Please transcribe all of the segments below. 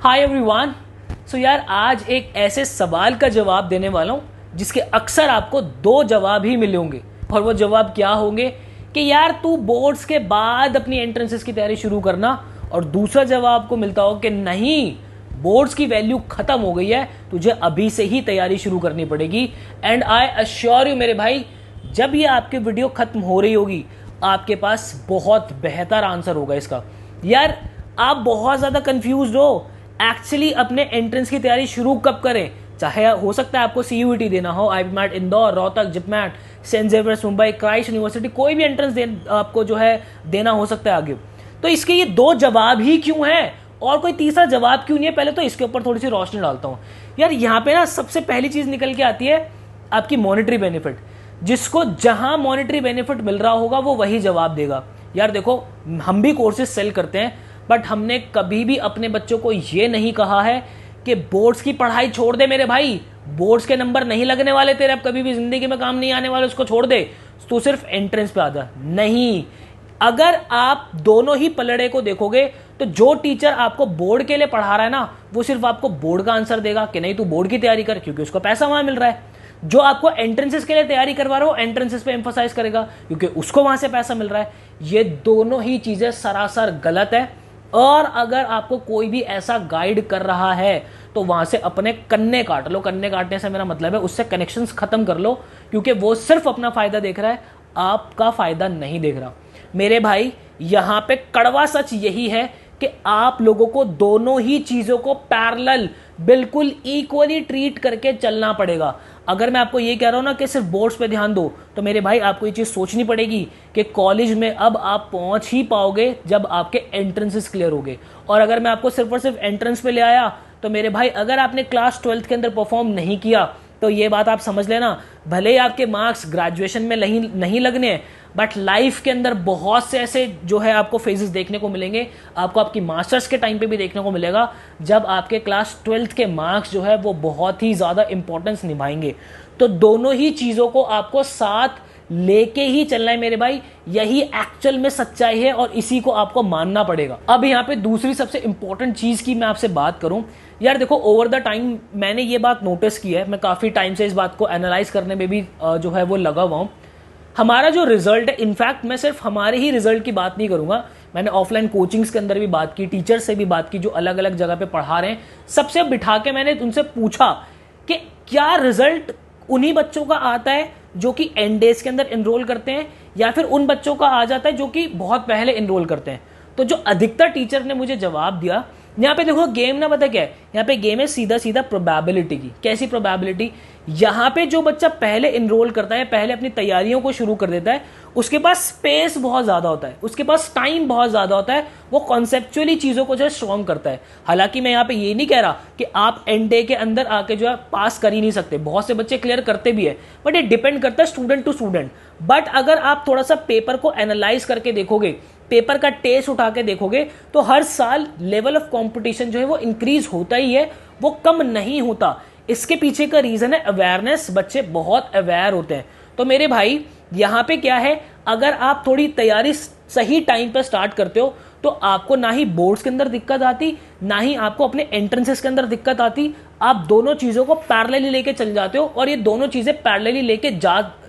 Hi everyone. सो यार आज एक ऐसे सवाल का जवाब देने वाला हूं जिसके अक्सर आपको दो जवाब ही मिले होंगे। और वो जवाब क्या होंगे कि यार तू बोर्ड्स के बाद अपनी एंट्रेंसेस की तैयारी शुरू करना, और दूसरा जवाब आपको मिलता हो कि नहीं, बोर्ड्स की वैल्यू खत्म हो गई है, तुझे अभी से ही तैयारी शुरू करनी पड़ेगी। एंड आई अश्योर यू मेरे भाई, जब ये आपकी वीडियो खत्म हो रही होगी आपके पास बहुत बेहतर आंसर होगा इसका। यार आप बहुत ज्यादा कंफ्यूज हो एक्चुअली अपने एंट्रेंस की तैयारी शुरू कब करें। चाहे हो सकता है आपको सीयूईटी देना हो, IPMAT Indore, Rohtak, JIPMAT, Saint Xavier's Mumbai, Christ University, कोई भी एंट्रेंस आपको जो है देना हो सकता है आगे। तो इसके ये दो जवाब ही क्यों हैं और कोई तीसरा जवाब क्यों नहीं है, पहले तो इसके ऊपर थोड़ी सी रोशनी डालता हूं। यार यहाँ पे ना सबसे पहली चीज निकल के आती है आपकी मॉनेटरी बेनिफिट। जिसको जहां मॉनेटरी बेनिफिट मिल रहा होगा वो वही जवाब देगा। यार देखो, हम भी कोर्सेज सेल करते हैं, बट हमने कभी भी अपने बच्चों को यह नहीं कहा है कि बोर्ड्स की पढ़ाई छोड़ दे मेरे भाई, बोर्ड्स के नंबर नहीं लगने वाले तेरे, अब कभी भी जिंदगी में काम नहीं आने वाले, उसको छोड़ दे, तू सिर्फ एंट्रेंस पे आ जा। नहीं, अगर आप दोनों ही पलड़े को देखोगे तो जो टीचर आपको बोर्ड के लिए पढ़ा रहा है ना, वो सिर्फ आपको बोर्ड का आंसर देगा कि नहीं तू बोर्ड की तैयारी कर, क्योंकि उसको पैसा वहां मिल रहा है। जो आपको एंट्रेंसेस के लिए तैयारी करवा रहा हो, एंट्रेंसेस पे एम्फोसाइज करेगा क्योंकि उसको वहां से पैसा मिल रहा है। ये दोनों ही चीजें सरासर गलत है। और अगर आपको कोई भी ऐसा गाइड कर रहा है तो वहां से अपने कन्ने काट लो। कन्ने काटने से मेरा मतलब है उससे कनेक्शंस खत्म कर लो, क्योंकि वो सिर्फ अपना फायदा देख रहा है, आपका फायदा नहीं देख रहा। मेरे भाई यहां पे कड़वा सच यही है कि आप लोगों को दोनों ही चीजों को पैरेलल बिल्कुल इक्वली ट्रीट करके चलना पड़ेगा। अगर मैं आपको ये कह रहा हूं ना कि सिर्फ बोर्ड्स पे ध्यान दो, तो मेरे भाई आपको ये चीज सोचनी पड़ेगी कि कॉलेज में अब आप पहुंच ही पाओगे जब आपके एंट्रेंसेस क्लियर हो गए। और अगर मैं आपको सिर्फ और सिर्फ एंट्रेंस पे ले आया तो मेरे भाई अगर आपने क्लास 12th के अंदर परफॉर्म नहीं किया तो ये बात आप समझ लेना, भले ही आपके मार्क्स ग्रेजुएशन में नहीं लगने हैं, बट लाइफ के अंदर बहुत से ऐसे जो है आपको फेजेस देखने को मिलेंगे। आपको आपकी मास्टर्स के टाइम पे भी देखने को मिलेगा जब आपके क्लास 12th के मार्क्स जो है वो बहुत ही ज्यादा इंपॉर्टेंस निभाएंगे। तो दोनों ही चीजों को आपको साथ लेके ही चलना है मेरे भाई, यही एक्चुअल में सच्चाई है और इसी को आपको मानना पड़ेगा। अब यहाँ पे दूसरी सबसे इंपॉर्टेंट चीज की मैं आपसे बात करूं, यार देखो ओवर द टाइम मैंने ये बात नोटिस की है, मैं काफी टाइम से इस बात को एनालाइज करने में भी जो है वो लगा हुआ हूं। हमारा जो रिजल्ट है, इनफैक्ट मैं सिर्फ हमारे ही रिजल्ट की बात नहीं करूंगा, मैंने ऑफलाइन कोचिंग्स के अंदर भी बात की, टीचर से भी बात की जो अलग अलग जगह पे पढ़ा रहे हैं, सबसे बिठा के मैंने उनसे पूछा कि क्या रिजल्ट उन्हीं बच्चों का आता है जो कि एंड डेज के अंदर एनरोल करते हैं, या फिर उन बच्चों का आ जाता है जो कि बहुत पहले एनरोल करते हैं। तो जो अधिकतर टीचर ने मुझे जवाब दिया, यहाँ पे देखो गेम ना पता क्या है, यहाँ पे गेम है सीधा सीधा प्रोबेबिलिटी की। कैसी प्रोबेबिलिटी? यहाँ पे जो बच्चा पहले एनरोल करता है, पहले अपनी तैयारियों को शुरू कर देता है, उसके पास स्पेस बहुत ज्यादा होता है, उसके पास टाइम बहुत ज्यादा होता है, वो कॉन्सेप्चुअली चीजों को जो है स्ट्रॉन्ग करता है। हालांकि मैं यहाँ पे ये नहीं कह रहा कि आप एंड डे के अंदर आके जो है पास कर ही नहीं सकते, बहुत से बच्चे क्लियर करते भी है, बट ये डिपेंड करता है स्टूडेंट टू स्टूडेंट। बट अगर आप थोड़ा सा पेपर को एनालाइज करके देखोगे, पेपर का टेस्ट उठा के देखोगे, तो हर साल लेवल ऑफ कंपटीशन जो है वो इंक्रीज होता ही है, वो कम नहीं होता। इसके पीछे का रीजन है अवेयरनेस, बच्चे बहुत अवेयर होते हैं। तो मेरे भाई यहां पे क्या है, अगर आप थोड़ी तैयारी सही टाइम पे स्टार्ट करते हो तो आपको ना ही बोर्ड्स के अंदर दिक्कत आती, ना ही आपको अपने एंट्रेंसेस के अंदर दिक्कत आती। आप दोनों चीजों को पैरेलली लेके चल जाते हो, और ये दोनों चीजें पैरेलली लेके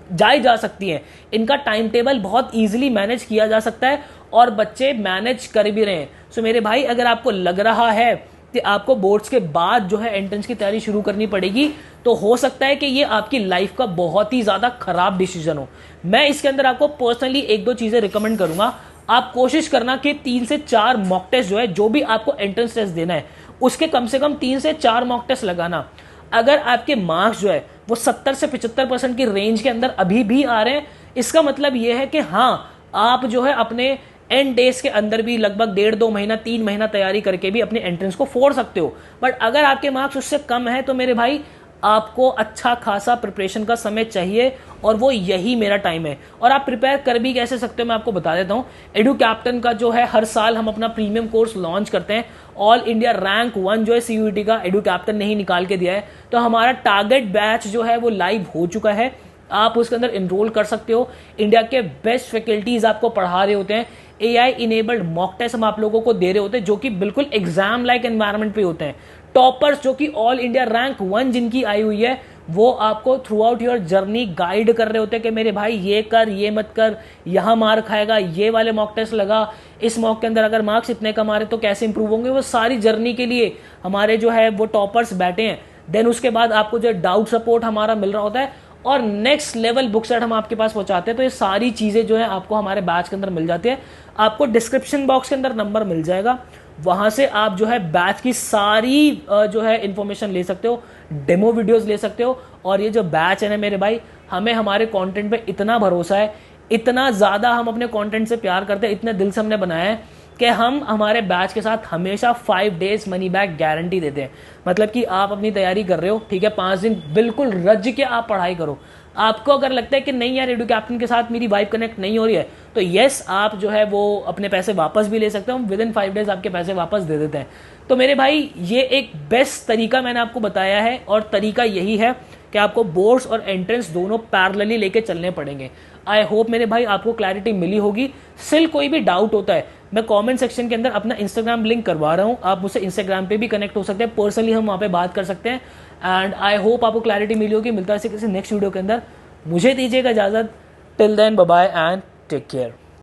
जाई जा सकती हैं। इनका टाइम टेबल बहुत इजीली मैनेज किया जा सकता है और बच्चे मैनेज कर भी रहे हैं। सो मेरे भाई अगर आपको लग रहा है कि आपको बोर्ड्स के बाद जो है एंट्रेंस की तैयारी शुरू करनी पड़ेगी, तो हो सकता है कि ये आपकी लाइफ का बहुत ही ज्यादा खराब डिसीजन हो। मैं इसके अंदर आपको पर्सनली एक दो चीजें रिकमेंड करूंगा। आप कोशिश करना कि 3 से 4 मॉक टेस्ट जो है, जो भी आपको एंट्रेंस टेस्ट देना है उसके कम से कम 3 से 4 मॉक टेस्ट लगाना। अगर आपके मार्क्स जो है वो 70 से 75% की रेंज के अंदर अभी भी आ रहे हैं, इसका मतलब यह है कि हाँ आप जो है अपने एंड डेज के अंदर भी लगभग 1.5-2 महीना 3 महीना तैयारी करके भी अपने एंट्रेंस को फोड़ सकते हो। बट अगर आपके मार्क्स उससे कम है तो मेरे भाई आपको अच्छा खासा प्रिपरेशन का समय चाहिए, और वो यही मेरा टाइम है। और आप प्रिपेयर कर भी कैसे सकते हो मैं आपको बता देता हूं। एडू कैप्टन का जो है हर साल हम अपना प्रीमियम कोर्स लॉन्च करते हैं। ऑल इंडिया रैंक 1 जो है सीयूईटी का एडू कैप्टन ने ही निकाल के दिया है। तो हमारा टारगेट बैच जो है वो लाइव हो चुका है, आप उसके अंदर एनरोल कर सकते हो। इंडिया के बेस्ट फैकल्टीज आपको पढ़ा रहे होते हैं। AI इनेबल्ड मॉक टेस्ट हम आप लोगों को दे रहे होते हैं, जो कि बिल्कुल एग्जाम लाइक एनवायरनमेंट पे होते हैं। टॉपर्स जो कि ऑल इंडिया रैंक 1 जिनकी आई हुई है, वो आपको through out your journey guide कर रहे होते हैं कि मेरे भाई ये कर, ये मत कर, यहाँ मार खाएगा, ये वाले मॉक टेस्ट लगा, इस मॉक के अंदर अगर मार्क्स इतने कम आ रहे तो कैसे इंप्रूव होंगे। वो सारी जर्नी के लिए हमारे जो है वो टॉपर्स बैठे हैं। देन उसके बाद आपको जो डाउट सपोर्ट हमारा मिल रहा होता है और नेक्स्ट लेवल बुक सेट हम आपके पास पहुंचाते हैं। तो ये सारी चीजें जो है आपको हमारे बैच के अंदर मिल जाती है। आपको डिस्क्रिप्शन बॉक्स के अंदर नंबर मिल जाएगा, वहां से आप जो है बैच की सारी जो है इंफॉर्मेशन ले सकते हो, डेमो वीडियोस ले सकते हो। और ये जो बैच है ना मेरे भाई, हमें हमारे कंटेंट पे इतना भरोसा है, इतना ज्यादा हम अपने कंटेंट से प्यार करते हैं, इतने दिल से हमने बनाया है कि हम हमारे बैच के साथ हमेशा 5 डेज मनी बैक गारंटी देते हैं। मतलब कि आप अपनी तैयारी कर रहे हो, ठीक है, 5 दिन बिल्कुल रज के आप पढ़ाई करो। आपको अगर लगता है कि नहीं यार एडू कैप्टन के साथ मेरी वाइब कनेक्ट नहीं हो रही है, तो यस आप जो है वो अपने पैसे वापस भी ले सकते हो। हम विद इन 5 डेज आपके पैसे वापस दे देते हैं। तो मेरे भाई ये एक बेस्ट तरीका मैंने आपको बताया है, और तरीका यही है कि आपको बोर्ड्स और एंट्रेंस दोनों पैरेलली लेके चलने पड़ेंगे। आई होप मेरे भाई आपको क्लैरिटी मिली होगी। स्टिल कोई भी डाउट होता है, मैं कमेंट सेक्शन के अंदर अपना इंस्टाग्राम लिंक करवा रहा हूं, आप मुझसे इंस्टाग्राम पे भी कनेक्ट हो सकते हैं, पर्सनली हम वहां पे बात कर सकते हैं। एंड आई होप आपको क्लैरिटी मिली होगी। मिलता है किसी नेक्स्ट वीडियो के अंदर, मुझे दीजिएगा इजाजत। Till then bye bye and take care.